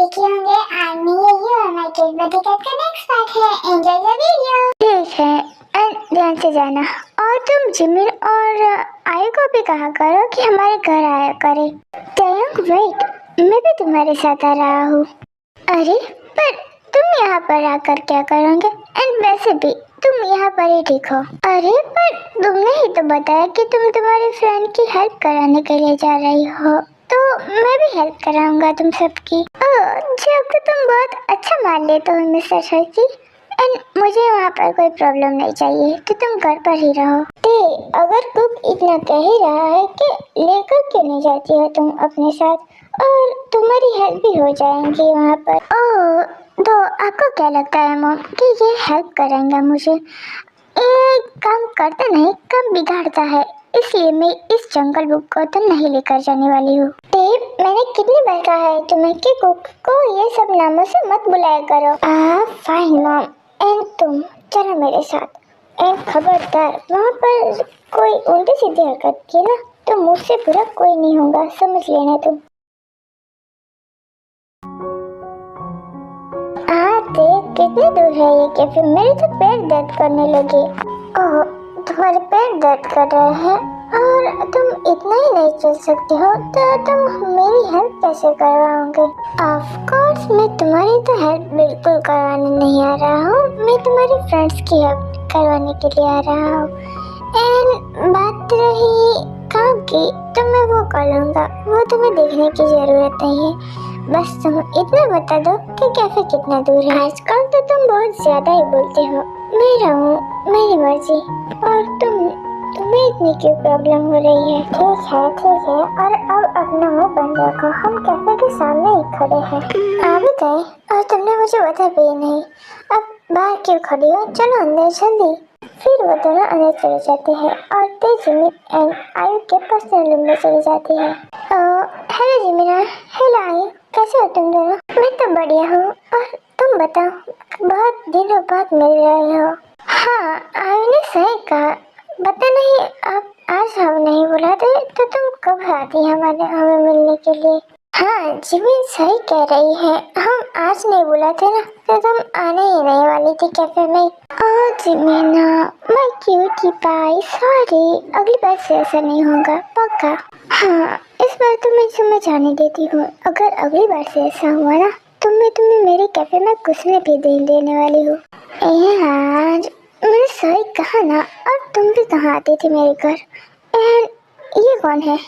देखे होंगे आर्मी यही और माय किड बटरकप का नेक्स्ट पार्ट है। Enjoy the video. ठीक है, ध्यान से जाना। और तुम जिमिन और आयु को भी कहा करो कि हमारे घर आया करे। टैंक वेट, मैं भी तुम्हारे साथ आ रहा हूँ। अरे पर तुम यहाँ पर आकर क्या करोगे? एंड वैसे भी तुम यहाँ पर ही ठीक हो। अरे पर तुमने ही तो बताया कि तुम तुम्हारे फ्रेंड की हेल्प कराने के लिए जा रही हो, तो मैं भी हेल्प कराऊंगा तुम सबकी। ओह, जब तो तुम बहुत अच्छा मान लेते हो मिस्टर शर्की। एंड मुझे वहाँ पर कोई प्रॉब्लम नहीं चाहिए, तो तुम घर पर ही रहो। अगर कुक इतना कह ही रहा है कि लेकर क्यों नहीं जाती हो तुम अपने साथ, और तुम्हारी हेल्प भी हो जाएगी वहाँ पर। ओह, तो आपको क्या लगता है मॉम कि ये हेल्प करेंगे मुझे? एक काम करता नहीं काम बिगाड़ता है, इसलिए मैं इस जंगल बुक को तो नहीं लेकर जाने वाली हूँ। मैंने कितनी बार कहा है तुम्हें कि कुक को ये सब नामों से मत बुलाया करो। फाइन मॉम, एंड तुम चलो मेरे साथ। एंड खबरदार वहाँ पर कोई उल्टी सीधी हरकत की ना तो मुझसे बुरा कोई नहीं होगा, समझ लेना तुम। देख कितनी दूर है ये कैफे, मेरे तो पैर दर्द करने लगे। ओह, तुम्हारे पैर दर्द कर रहे हैं और तुम इतना ही नहीं चल सकते हो, तो तुम मेरी हेल्प कैसे करवाओगे? ऑफ कोर्स मैं तुम्हारी तो हेल्प बिल्कुल करवाने नहीं आ रहा हूँ, मैं तुम्हारी फ्रेंड्स की हेल्प करवाने के लिए आ रहा हूँ। एंड बात रही काम की, तो मैं वो कर लूँगा, वो तुम्हें देखने की जरूरत नहीं है। बस तुम इतना बता दो कि कैफे कितना दूर है। आजकल तो तुम बहुत ज्यादा ही बोलते हो। मैं रहूँ, मेरी मर्जी। और तुम्हें इतनी क्यों प्रॉब्लम हो रही है? ठीक है, और अब अपना मुंह बंद रखो, हम कैफे के सामने ही खड़े हैं। आ भी गए और तुमने मुझे बता भी नहीं। अब बाहर क्यों खड़ी हो? चलो अंदर जल्दी। फिर वो दोनों अंदर चले जाते हैं और जिमिन एंड आयु के पर्सनल रूम में चली जाती है। हेलो जिमिना, हेलो आयु, कैसे हो तुम दोनों? मैं तो बढ़िया हूँ, और तुम बताओ, बहुत दिनों बाद मिल रहे हो। हाँ, आयु ने सही कहा, पता नहीं आप आज हम नहीं बुलाते तो तुम कब आती हमें मिलने के लिए? हाँ, जिमिन सही कह रही है, हम आज नहीं बुलाते ना तो तुम आने ही नहीं वाली थी कैफे में। ओह जिमिना, माय क्यूटी पाई, सॉरी, अगली बार से ऐसा नहीं होगा, पक्का। हाँ, इस बार तो मैं तुम्हें जाने देती हूँ, अगर अगली बार से ऐसा हुआ ना तो मैं तुम्हें मेरे कैफे में घुसने भी नहीं देने वाली हूँ। यार, मैंने सही कहा ना, और तुम भी कहाँ आती थी मेरे घर? एंड ये कौन है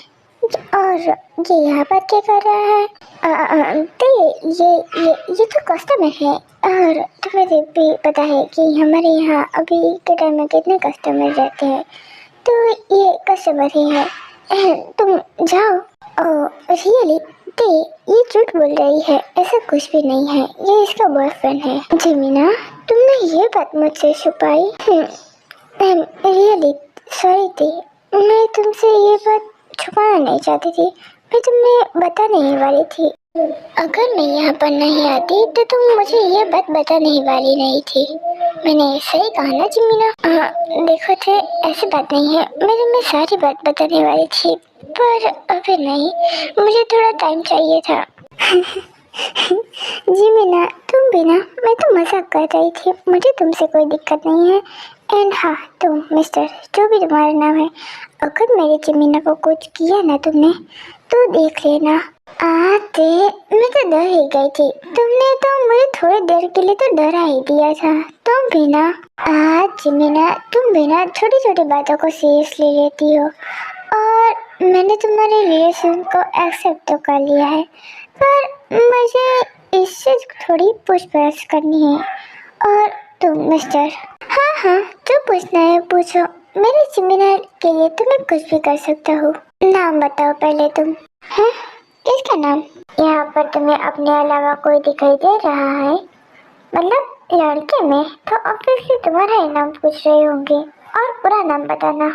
और ये यहाँ पर क्या कर रहा है? ये तो कस्टमर है, और तुम्हें भी पता है कि हमारे यहाँ अभी के टाइम में कितने कस्टमर रहते हैं, तो ये कस्टमर ही है। तुम जाओ। Oh really? ये झूठ बोल रही है, ऐसा कुछ भी नहीं है, ये इसका बॉयफ्रेंड है। जिमिना, तुमने ये बात मुझसे छुपाई? रियली सॉरी दी, मैं तुमसे ये बात छुपाना नहीं चाहती थी, मैं तुम्हें बताने ही वाली थी। अगर मैं यहाँ पर नहीं आती तो तुम मुझे ये बात बताने ही वाली नहीं थी। मैंने सही कहा ना जिमिना? देखो थे, ऐसी बात नहीं है, मैं तुम्हें सारी बात बताने वाली थी, पर अभी नहीं, मुझे थोड़ा टाइम चाहिए था। जिमिना, तुम भी ना, मैं तो मजाक कर रही थी, मुझे तुमसे कोई दिक्कत नहीं है। एंड हाँ, तुम मिस्टर जो भी तुम्हारा नाम है, अगर मेरी जिमिना को कुछ किया ना तुमने तो देख लेना। आते मैं तो डर ही गई थी, तुमने तो मुझे थोड़ी देर के लिए तो डरा ही दिया था। तुम भी ना जिमिना, तुम भी ना छोटी छोटी बातों को सीरियसली लेती हो, और मैंने तुम्हारे रिलेशन को एक्सेप्ट तो कर लिया है, पर मुझे इससे थोड़ी पूछताछ करनी है। और तुम मिस्टर, हाँ, जो पूछना है पूछो, मेरे जिम्मेदार के लिए तो मैं कुछ भी कर सकता हूँ। नाम बताओ पहले तुम। हैं? किसका नाम? यहाँ पर तुम्हें अपने अलावा कोई दिखाई दे रहा है? मतलब लड़के में तो ऑब्वियसली तुम्हारा ही नाम पूछ रही होंगी, और पूरा नाम बताना।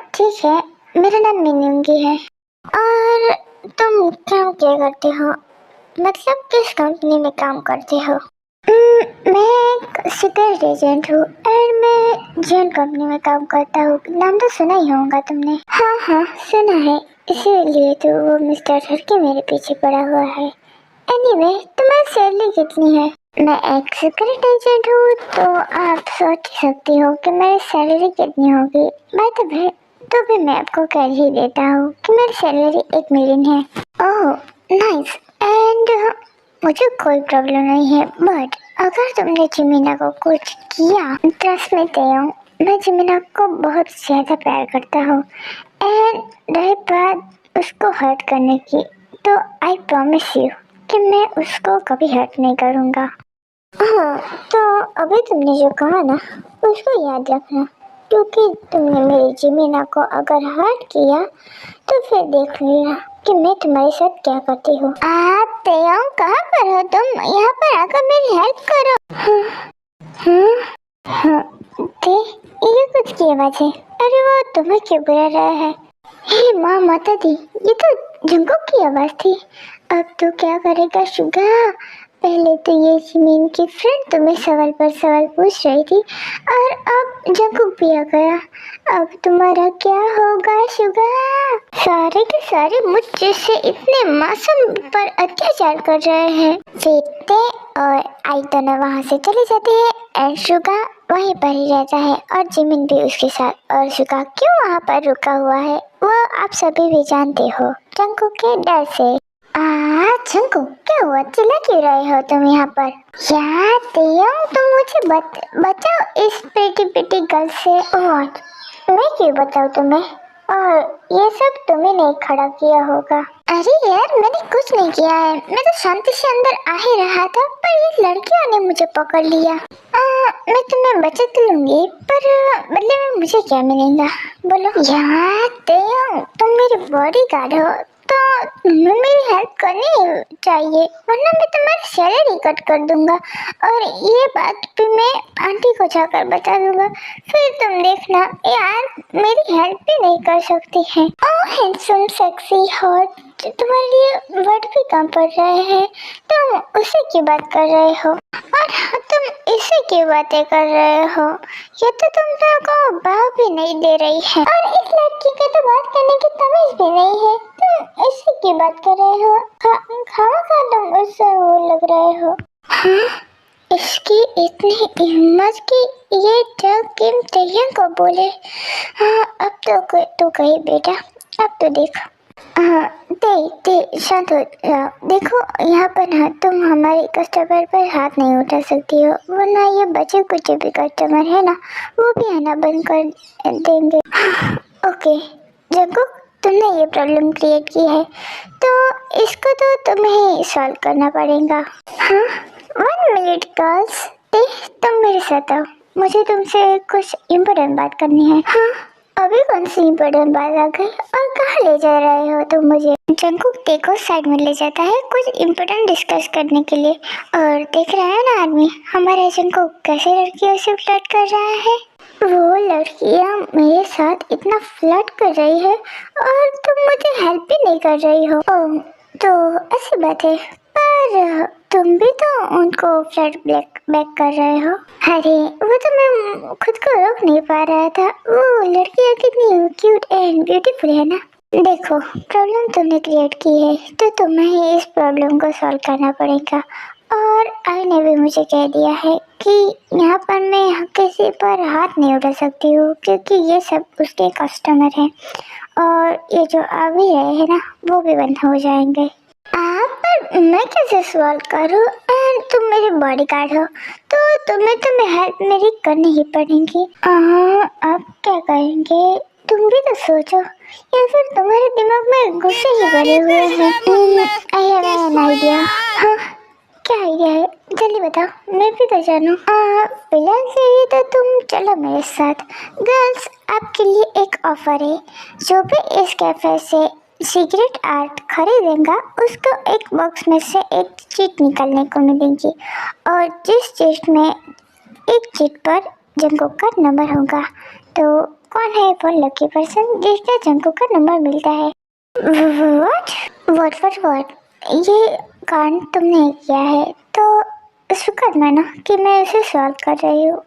ठीक है, मेरा नाम मिनुंगी है। और तुम काम क्या करते हो, मतलब किस कंपनी में काम करते हो? मैं एक सीक्रेट एजेंट हूँ, और मैं जैन कंपनी में काम करता हूँ, नाम तो सुना ही होगा तुमने। हाँ सुना है, इसीलिए तो वो मिस्टर हर के मेरे पीछे पड़ा हुआ है। एनीवे तुम्हारी सैलरी कितनी है? मैं एक सीक्रेट एजेंट हूँ तो आप सोच ही सकती हो कि मेरी सैलरी कितनी होगी। बाय द वे तो भी मैं आपको कह ही देता हूँ कि मेरी सैलरी 1 मिलियन है। ओह नाइस, एंड मुझे कोई प्रॉब्लम नहीं है, बट अगर तुमने जिमीना को कुछ किया, ट्रस्ट में तेयंग, मैं जिमीना को बहुत ज़्यादा प्यार करता हूँ, एंड रही बात उसको हर्ट करने की, तो आई प्रॉमिस यू कि मैं उसको कभी हर्ट नहीं करूँगा। हाँ, तो अभी तुमने जो कहा ना उसको याद रखना, क्योंकि तुमने मेरी जिमीना को अगर हर्ट किया तो फिर देख लेना कि मैं तुम्हारे साथ क्या करती हूँ। आप तेयंग कहाँ पर हो तुम? यहाँ पर आकर मेरी हेल्प करो। हाँ, ये कुछ की आवाज है? अरे वो तुम्हें क्यों बुला रहा है? हे माँ माता दी, ये तो जंगोक की आवाज थी। अब तो क्या करेगा शुगा? पहले तो ये जिमीन की फ्रेंड तुम्हें सवाल पर सवाल पूछ रही थी और अब जंगोक भी आ गया। अब तुम्हारा क्या होगा शुगा? सारे के सारे मुझ जैसे इतने मासूम पर अत्याचार कर रहे हैं। फेंकते और आई दोनों वहाँ से चले जाते हैं एंड शुगा वहीं पर ही रहता है और जिमिन भी उसके साथ। और शुगा क्यों वहाँ पर रुका हुआ है वो आप सभी भी जानते हो, जंगकोक के डर से। जंगकोक क्या हुआ, चिल्ला क्यों रहे हो तुम यहाँ पर? यार तेयंग तुम मुझे बचाओ इस प्रीटी गर्ल से। व्हाट? मैं क्यों बताऊँ तुम्हें? और ये सब तुम्हें नहीं खड़ा किया होगा। अरे यार मैंने कुछ नहीं किया है, मैं तो शांति से अंदर आ ही रहा था पर ये लड़कियों ने मुझे पकड़ लिया। मैं तुम्हें बचा तो लूंगी पर बदले में मुझे क्या मिलेगा बोलो? यार तुम मेरे बॉडीगार्ड हो तो तुम्हें मेरी हेल्प करनी चाहिए, वरना मैं तुम्हारी सैलरी कट कर दूंगा और ये बात भी मैं आंटी को जाकर बता दूंगा। फिर तुम देखना यार मेरी हेल्प भी नहीं कर सकती है। ओह हैंडसम सेक्सी हॉट, तुम्हारे लिए वर्ड भी कम पड़ रहे हैं, तुम उसी की बात कर रहे हो और तुम इसी की बातें कर रहे हो। ये तो तुम को भाव भी नहीं दे रही है और इस लड़की की तो बात करने की तमीज भी नहीं है, तुम इसी की बात कर रहे हो। खामा तुम उससे वो लग रहे हो। हाँ? इसकी इतनी हिम्मत कि ये जब किम तेयंग को बोले। हाँ अब तो कही बेटा, अब तो देखो। हाँ ते शांत हो जाओ। देखो यहाँ पर ना तुम हमारे कस्टमर पर हाथ नहीं उठा सकती हो, वरना ये बचे कुछ भी कस्टमर है ना वो भी आना बंद कर देंगे। ओके जंगकोक, तुमने ये प्रॉब्लम क्रिएट की है तो इसको तो तुम्हें सॉल्व करना पड़ेगा। हाँ 1 मिनट गर्ल्स, तुम मेरे साथ आओ, मुझे तुमसे कुछ इम्पोर्टेंट बात करनी है। हाँ अभी कौन सी इम्पोर्टेंट बात आ गई और कहाँ ले जा रहे हो तुम मुझे? जंगकोक देखो साइड में ले जाता है कुछ इम्पोर्टेंट डिस्कस करने के लिए, और देख रहा है ना आदमी हमारे जंगकोक कैसे लड़कियों से फ्लर्ट कर रहा है। वो लड़कियाँ मेरे साथ इतना फ्लर्ट कर रही है और तुम मुझे हेल्प भी नहीं कर रही हो। ओह तो ऐसी बात है, पर तुम भी तो उनको फ्लर्ट बैक कर रहे हो। अरे वो तो मैं खुद को रोक नहीं पा रहा था, वो लड़कियाँ कितनी क्यूट एंड ब्यूटीफुल है ना। देखो प्रॉब्लम तुमने क्रिएट की है तो तुम्हें ही इस प्रॉब्लम को सॉल्व करना पड़ेगा, और आई ने भी मुझे कह दिया है कि यहाँ पर मैं किसी पर हाथ नहीं उठा सकती हूँ क्योंकि ये सब उसके कस्टमर हैं और ये जो आ भी रहे हैं ना वो भी बंद हो जाएंगे। आप पर मैं कैसे सवाल करूँ, एंड तुम मेरे बॉडीगार्ड हो तो तुम्हें हेल्प मेरी करनी ही पड़ेगी। आप क्या करेंगे तुम भी तो सोचो, या फिर तुम्हारे दिमाग में गुस्से ही भरे हुए हैं। I have an idea. हाँ क्या आइडिया है, जल्दी बताओ मैं भी तो जानूँ। फिलहाल से ही तो तुम चलो मेरे साथ। गर्ल्स आपके लिए एक ऑफर है, जो भी इस कैफे से सिगरेट आर्ट खरीदेगा उसको एक बॉक्स में से एक चीट निकालने को मिलेगी, और जिस चीट में एक चीट पर जंगकोक का नंबर होगा तो कौन है वो लकी पर्सन जिसका जंगकोक का नंबर मिलता है। व्हाट ये कांड तुमने किया है तो शुक्र मानो कि मैं उसे सॉल्व कर रही हूँ।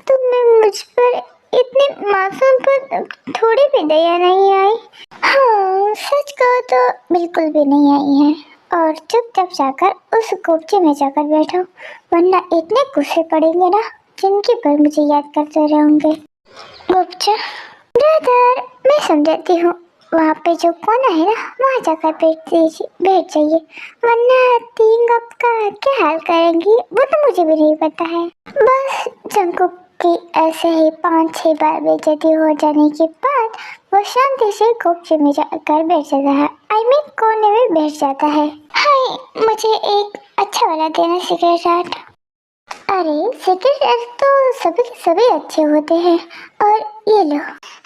तुम्हें मुझ पर इतनी मासूम पर थोड़ी भी दया नहीं आई। हाँ सच कहो तो बिल्कुल भी नहीं आई है, और चुपचाप जाकर उस गुपचे में जाकर बैठो, वरना इतने गुस्से पड़ेंगे ना जिनकी पर मुझे याद करते रहेंगे। गुपचा ब्रदर, मैं समझाती हूँ, वहाँ पे जो कोना है ना वहाँ जाकर बैठ जाइए, वरना 3 कप का क्या हाल करेंगी वो तो मुझे भी नहीं पता है। बस जंकुक की ऐसे ही 5-6 बार बेइज्जती हो जाने के बाद वो शांति से गुपचे में जाकर बैठ जाता है, कोने में बैठ जाता है। हाय, मुझे एक अच्छा वाला देना सिगरेट आर्ट। अरे सिगरेट तो सभी के सभी अच्छे होते हैं, और ये लो।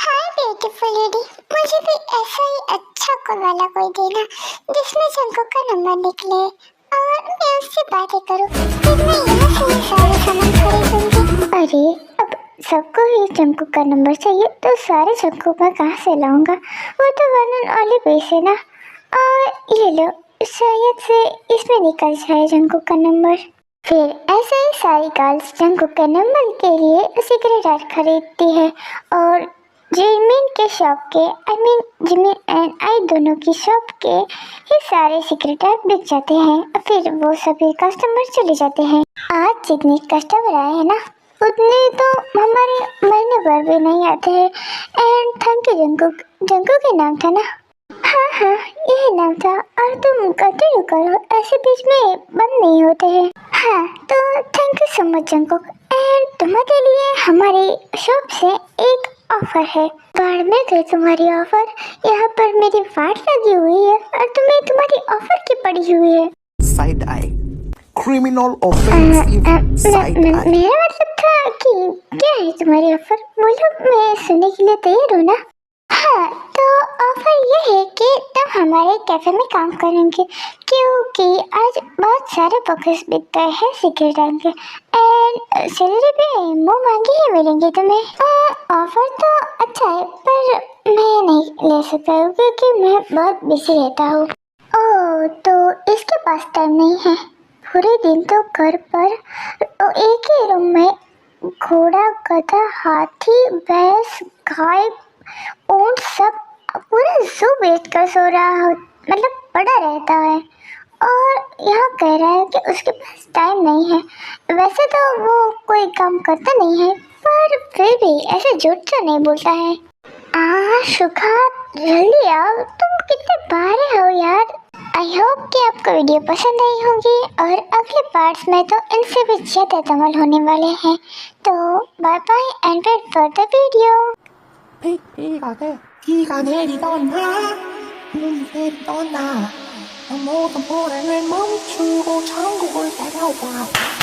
हाय ब्यूटीफुल लेडी, मुझे भी ऐसा ही अच्छा कॉल वाला कोई देना जिसमें जंकुक का नंबर निकले और मैं उससे बातें करूं, फिर मैं यहाँ से ये सारे सामान खरीदूंगी। अरे अब सबको ही जंकुक का नंबर चाहिए तो सारे जंकुक मैं कहाँ से लाऊंगा, वो तो वन एंड ओनली पीस है ना। और ये लो, शायद से इसमें निकल जाए जंकुक का नंबर। फिर ऐसे ही सारी गर्ल्स जंकुक के नंबर के लिए सिगरेट आर्ट खरीदती है, और जिमिन के शॉप के जिमिन एंड आई दोनों की शॉप के ही सारे सिगरेट आर्ट बिक जाते हैं। फिर वो सभी कस्टमर चले जाते हैं। आज जितने कस्टमर आए हैं ना उतने तो हमारे महीने भर भी नहीं आते हैं। And thank you Jungkook, Jungkook ही नाम था ना? हाँ हाँ यही नाम था, और तुम कंटिन्यू करो, ऐसे बीच में बंद नहीं होते हैं। हाँ तो thank you so much Jungkook. And तुम्हारे लिए हमारी शॉप से एक ऑफर है। बाढ़ में गई तुम्हारी ऑफर, यहाँ पर मेरी वाट लगी हुई है और तुम्हें तुम्हारी ऑफर की पड़ी हुई है। Side eye. Criminal offensive side eye. मेरा मतलब था कि क्या है तुम्हारी ऑफर, बोलो, मैं सुनने के लिए तैयार हूँ ना। हाँ तो ऑफर ये है कि तुम हमारे कैफे में काम करेंगे, क्योंकि आज बहुत सारे बॉक्सेस बिकते हैं सिगरेट के, एंड सैलरी भी मुँह मांगी ही मिलेंगी तुम्हें। ऑफर तो अच्छा है पर मैं नहीं ले सकता हूँ क्योंकि मैं बहुत बिजी रहता हूँ। ओह तो इसके पास टाइम नहीं है, पूरे दिन तो घर पर एक ही रूम में घोड़ा, गधा, हाथी, भैंस, गाय, ऊंट सब पूरा जू बेच कर सो रहा हो, मतलब पड़ा रहता है, और यहाँ कह रहा है कि उसके पास टाइम नहीं है। वैसे तो वो कोई काम करता नहीं है, पर फिर भी ऐसे झूठ तो नहीं बोलता है। सुखा जल्दी आओ, तुम कितने बारे हो यार। आई होप कि आपको वीडियो पसंद आई होगी, और अगले पार्ट्स में तो इनसे भी ज़्यादा धमाल होने वाले हैं। तो bye bye and wait for the video. 비가 내리던 날, 눈이 내리던 날, 모든 불행을 멈추고 천국을 내려와.